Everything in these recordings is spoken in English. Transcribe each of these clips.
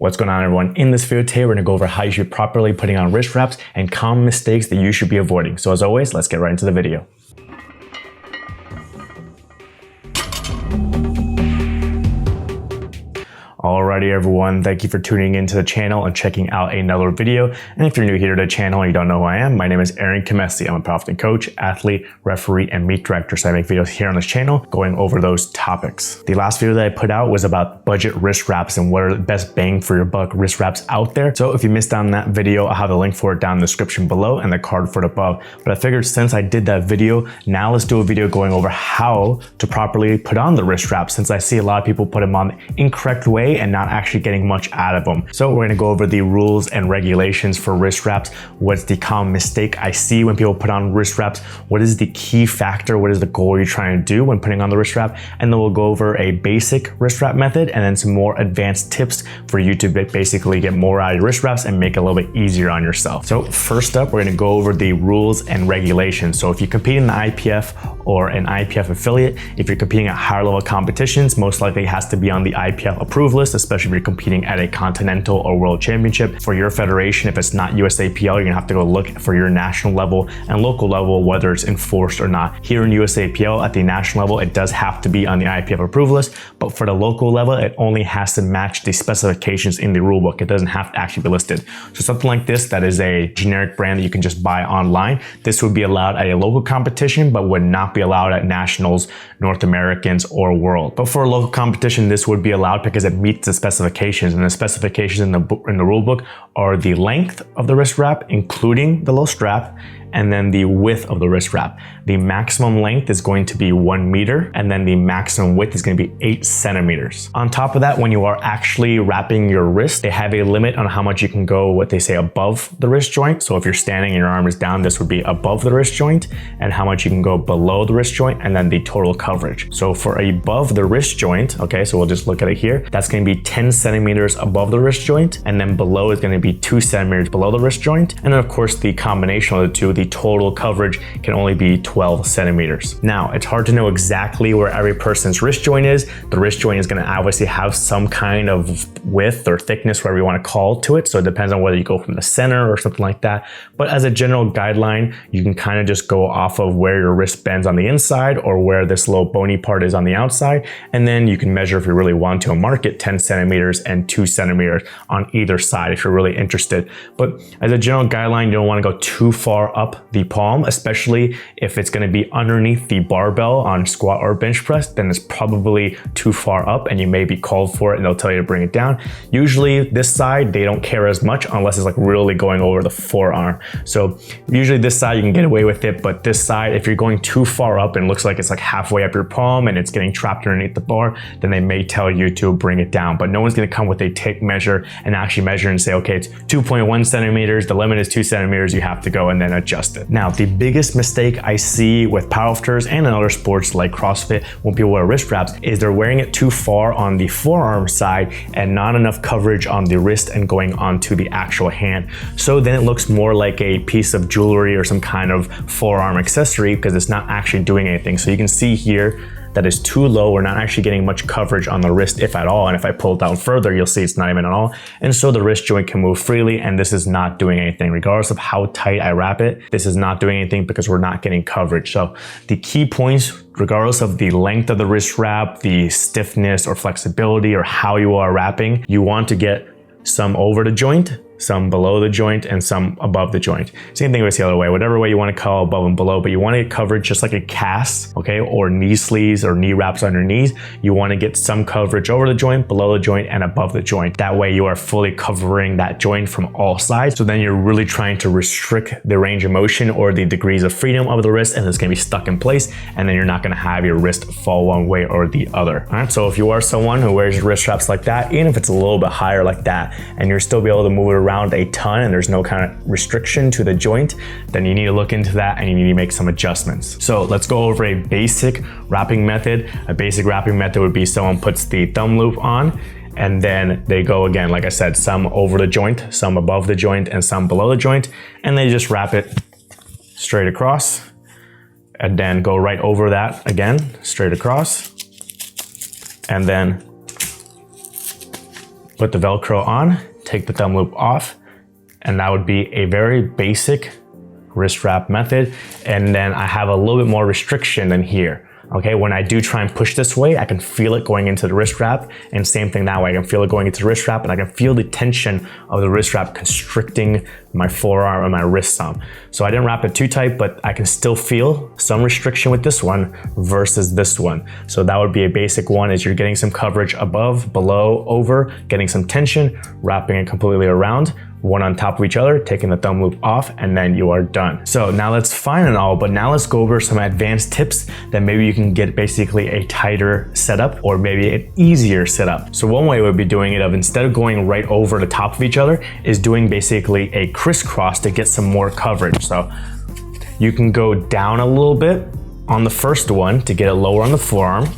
What's going on, everyone? In this video today, we're gonna go over how you should properly putting on wrist wraps and common mistakes that you should be avoiding. So as always, let's get right into the video. Alrighty everyone, thank you for tuning into the channel and checking out another video. And if you're new here to the channel and you don't know who I am, my name is Venmo Khamesi. I'm a powerlifting coach, athlete, referee, and meet director. So I make videos here on this channel going over those topics. The last video that I put out was about budget wrist wraps and what are the best bang for your buck wrist wraps out there. So if you missed out on that video, I'll have the link for it down in the description below and the card for it above. But I figured since I did that video, now let's do a video going over how to properly put on the wrist wraps, since I see a lot of people put them on the incorrect way and not actually getting much out of them. So we're gonna go over the rules and regulations for wrist wraps. What's the common mistake I see when people put on wrist wraps? What is the key factor? What is the goal you're trying to do when putting on the wrist wrap? And then we'll go over a basic wrist wrap method and then some more advanced tips for you to basically get more out of your wrist wraps and make it a little bit easier on yourself. So first up, we're gonna go over the rules and regulations. So if you compete in the IPF or an IPF affiliate, if you're competing at higher level competitions, most likely it has to be on the IPF approved list, especially if you're competing at a continental or world championship. For your federation, if it's not USAPL, you're gonna have to go look for your national level and local level, whether it's enforced or not. Here in USAPL at the national level, it does have to be on the IPF approved list, but for the local level, it only has to match the specifications in the rule book. It doesn't have to actually be listed. So something like this, that is a generic brand that you can just buy online. This would be allowed at a local competition, but would not be allowed at nationals, North Americans, or world. But for a local competition, this would be allowed because it meets the specifications, and the specifications in the rule book are the length of the wrist wrap, including the low strap, and then the width of the wrist wrap. The maximum length is going to be 1 meter, and then the maximum width is going to be 8 centimeters. On top of that, when you are actually wrapping your wrist, they have a limit on how much you can go, what they say, above the wrist joint. So if you're standing and your arm is down, this would be above the wrist joint, and how much you can go below the wrist joint, and then the total coverage. So for above the wrist joint, okay, so we'll just look at it here, that's going to be 10 centimeters above the wrist joint, and then below is going to be 2 centimeters below the wrist joint. And then of course, the combination of the two, the total coverage can only be 12 centimeters. Now, it's hard to know exactly where every person's wrist joint is. The wrist joint is going to obviously have some kind of width or thickness, whatever you want to call to it. So it depends on whether you go from the center or something like that. But as a general guideline, you can kind of just go off of where your wrist bends on the inside or where this little bony part is on the outside. And then you can measure, if you really want to, mark it 10 centimeters and 2 centimeters on either side if you're really interested. But as a general guideline, you don't want to go too far up the palm, especially if it's going to be underneath the barbell on squat or bench press. Then it's probably too far up and you may be called for it and they'll tell you to bring it down. Usually this side, they don't care as much unless it's like really going over the forearm. So usually this side you can get away with it, but this side, if you're going too far up and it looks like it's like halfway up your palm and it's getting trapped underneath the bar, then they may tell you to bring it down. But no one's going to come with a tape measure and actually measure and say, okay, it's 2.1 centimeters, the limit is 2 centimeters, you have to go and then adjust it. Now, the biggest mistake I see with powerlifters and in other sports like CrossFit when people wear wrist wraps is they're wearing it too far on the forearm side and not enough coverage on the wrist and going onto the actual hand. So then it looks more like a piece of jewelry or some kind of forearm accessory because it's not actually doing anything. So you can see here that is too low. We're not actually getting much coverage on the wrist, if at all. And if I pull it down further, you'll see it's not even at all. And so the wrist joint can move freely, and this is not doing anything. Regardless of how tight I wrap it, this is not doing anything because we're not getting coverage. So the key points, regardless of the length of the wrist wrap, the stiffness or flexibility or how you are wrapping, you want to get some over the joint, some below the joint, and some above the joint. Same thing with the other way, whatever way you want to call above and below, but you want to get coverage just like a cast, okay, or knee sleeves or knee wraps on your knees. You want to get some coverage over the joint, below the joint, and above the joint. That way you are fully covering that joint from all sides. So then you're really trying to restrict the range of motion or the degrees of freedom of the wrist, and it's going to be stuck in place, and then you're not going to have your wrist fall one way or the other. All right, so if you are someone who wears wrist wraps like that, even if it's a little bit higher like that, and you're still be able to move it around a ton and there's no kind of restriction to the joint, then you need to look into that and you need to make some adjustments. So let's go over a basic wrapping method. A basic wrapping method would be someone puts the thumb loop on and then they go again, like I said, some over the joint, some above the joint, and some below the joint, and they just wrap it straight across and then go right over that again, straight across, and then put the Velcro on, take the thumb loop off, and that would be a very basic wrist wrap method. And then I have a little bit more restriction than here. Okay, when I do try and push this way, I can feel it going into the wrist wrap, and same thing that way. I can feel it going into the wrist wrap, and I can feel the tension of the wrist wrap constricting my forearm and my wrist some. So I didn't wrap it too tight, but I can still feel some restriction with this one versus this one. So that would be a basic one, is you're getting some coverage above, below, over, getting some tension, wrapping it completely around, one on top of each other, taking the thumb loop off, and then you are done. So now that's fine and all, but now let's go over some advanced tips that maybe you can get basically a tighter setup or maybe an easier setup. So one way we'd be doing it, of instead of going right over the top of each other, is doing basically a crisscross to get some more coverage. So you can go down a little bit on the first one to get it lower on the forearm,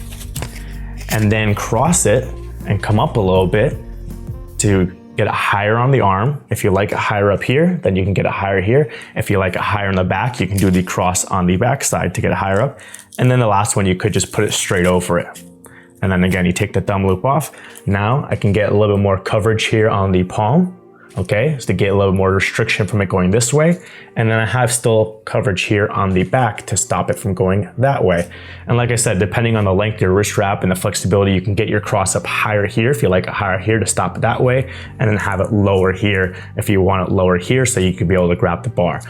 and then cross it and come up a little bit to get it higher on the arm. If you like it higher up here, then you can get it higher here. If you like it higher in the back, you can do the cross on the back side to get it higher up. And then the last one, you could just put it straight over it. And then again, you take the thumb loop off. Now I can get a little bit more coverage here on the palm. Okay, so to get a little more restriction from it going this way. And then I have still coverage here on the back to stop it from going that way. And like I said, depending on the length of your wrist wrap and the flexibility, you can get your cross up higher here if you like it higher here to stop it that way, and then have it lower here if you want it lower here so you could be able to grab the bar.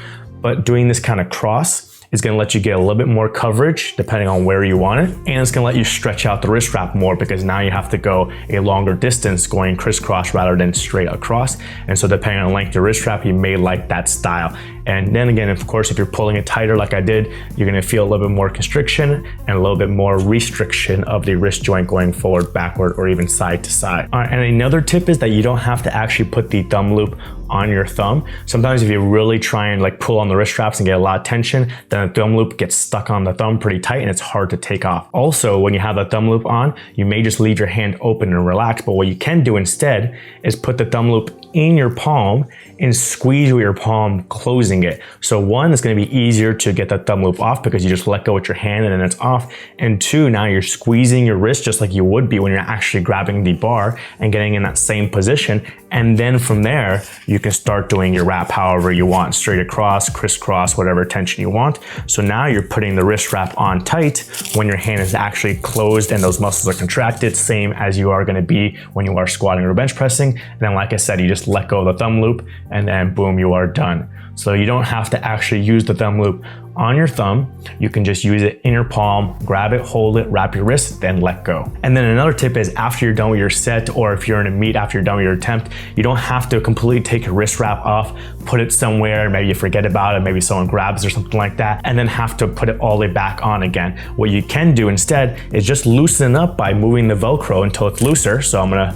But doing this kind of cross is going to let you get a little bit more coverage depending on where you want it, and it's going to let you stretch out the wrist wrap more, because now you have to go a longer distance going crisscross rather than straight across. And so depending on the length of your wrist wrap, you may like that style. And then again, of course, if you're pulling it tighter like I did, you're going to feel a little bit more constriction and a little bit more restriction of the wrist joint going forward, backward, or even side to side. All right, and another tip is that you don't have to actually put the thumb loop on your thumb. Sometimes if you really try and like pull on the wrist straps and get a lot of tension, then the thumb loop gets stuck on the thumb pretty tight and it's hard to take off. Also, when you have the thumb loop on, you may just leave your hand open and relaxed, but what you can do instead is put the thumb loop in your palm and squeeze with your palm, closing it. So one, it's going to be easier to get that thumb loop off because you just let go with your hand and then it's off. And two, now you're squeezing your wrist just like you would be when you're actually grabbing the bar and getting in that same position. And then from there, you can start doing your wrap however you want, straight across, crisscross, whatever tension you want. So now you're putting the wrist wrap on tight when your hand is actually closed and those muscles are contracted, same as you are going to be when you are squatting or bench pressing. And then like I said, you just let go of the thumb loop and then boom, you are done. So you don't have to actually use the thumb loop on your thumb. You can just use it in your palm, grab it, hold it, wrap your wrist, then let go. And then another tip is after you're done with your set, or if you're in a meet after you're done with your attempt, you don't have to completely take your wrist wrap off, put it somewhere, maybe you forget about it, maybe someone grabs or something like that, and then have to put it all the way back on again. What you can do instead is just loosen up by moving the Velcro until it's looser. So I'm gonna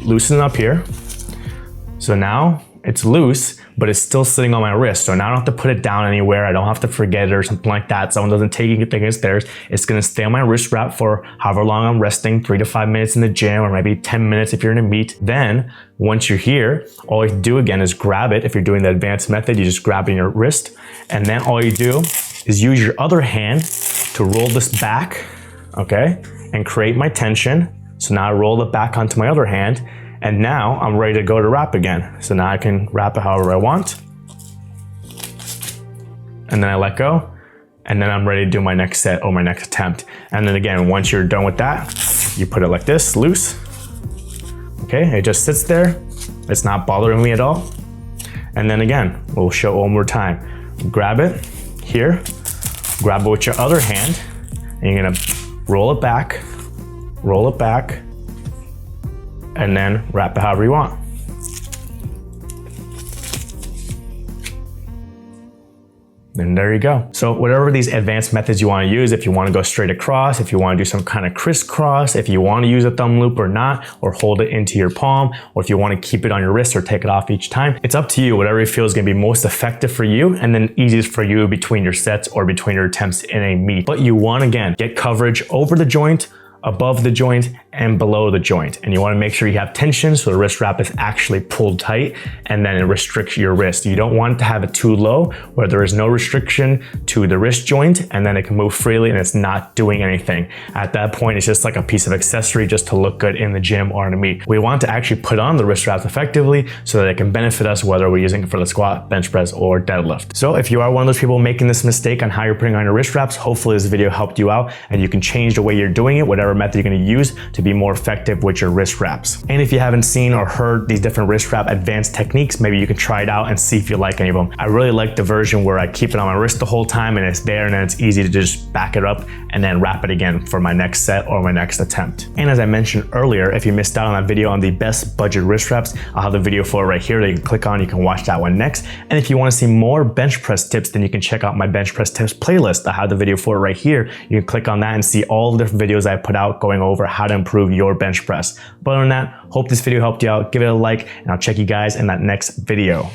loosen it up here. So now it's loose, but it's still sitting on my wrist. So now I don't have to put it down anywhere. I don't have to forget it or something like that. Someone doesn't take it, think it's theirs. It's gonna stay on my wrist wrap for however long I'm resting, 3 to 5 minutes in the gym, or maybe 10 minutes if you're in a meet. Then once you're here, all you do again is grab it. If you're doing the advanced method, you just grab it in your wrist. And then all you do is use your other hand to roll this back, okay? And create my tension. So now I roll it back onto my other hand. And now I'm ready to go to wrap again. So now I can wrap it however I want. And then I let go. And then I'm ready to do my next set or my next attempt. And then again, once you're done with that, you put it like this, loose. Okay, it just sits there. It's not bothering me at all. And then again, we'll show it one more time. Grab it here, grab it with your other hand, and you're gonna roll it back, and then wrap it however you want. And there you go. So whatever these advanced methods you want to use, if you want to go straight across, if you want to do some kind of crisscross, if you want to use a thumb loop or not, or hold it into your palm, or if you want to keep it on your wrist or take it off each time, it's up to you. Whatever you feel is going to be most effective for you and then easiest for you between your sets or between your attempts in a meet. But you want, again, get coverage over the joint, above the joint, and below the joint. And you want to make sure you have tension so the wrist wrap is actually pulled tight, and then it restricts your wrist. You don't want to have it too low where there is no restriction to the wrist joint, and then it can move freely and it's not doing anything. At that point, it's just like a piece of accessory just to look good in the gym or in a meet. We want to actually put on the wrist wraps effectively so that it can benefit us whether we're using it for the squat, bench press, or deadlift. So if you are one of those people making this mistake on how you're putting on your wrist wraps, hopefully this video helped you out and you can change the way you're doing it, whatever method you're going to use to be more effective with your wrist wraps. And if you haven't seen or heard these different wrist wrap advanced techniques, maybe you can try it out and see if you like any of them. I really like the version where I keep it on my wrist the whole time and it's there, and then it's easy to just back it up and then wrap it again for my next set or my next attempt. And as I mentioned earlier, if you missed out on that video on the best budget wrist wraps, I'll have the video for it right here that you can click on. You can watch that one next. And if you want to see more bench press tips, then you can check out my bench press tips playlist. I have the video for it right here. You can click on that and see all the different videos I put out going over how to improve your bench press. But other than that, hope this video helped you out. Give it a like, and I'll check you guys in that next video.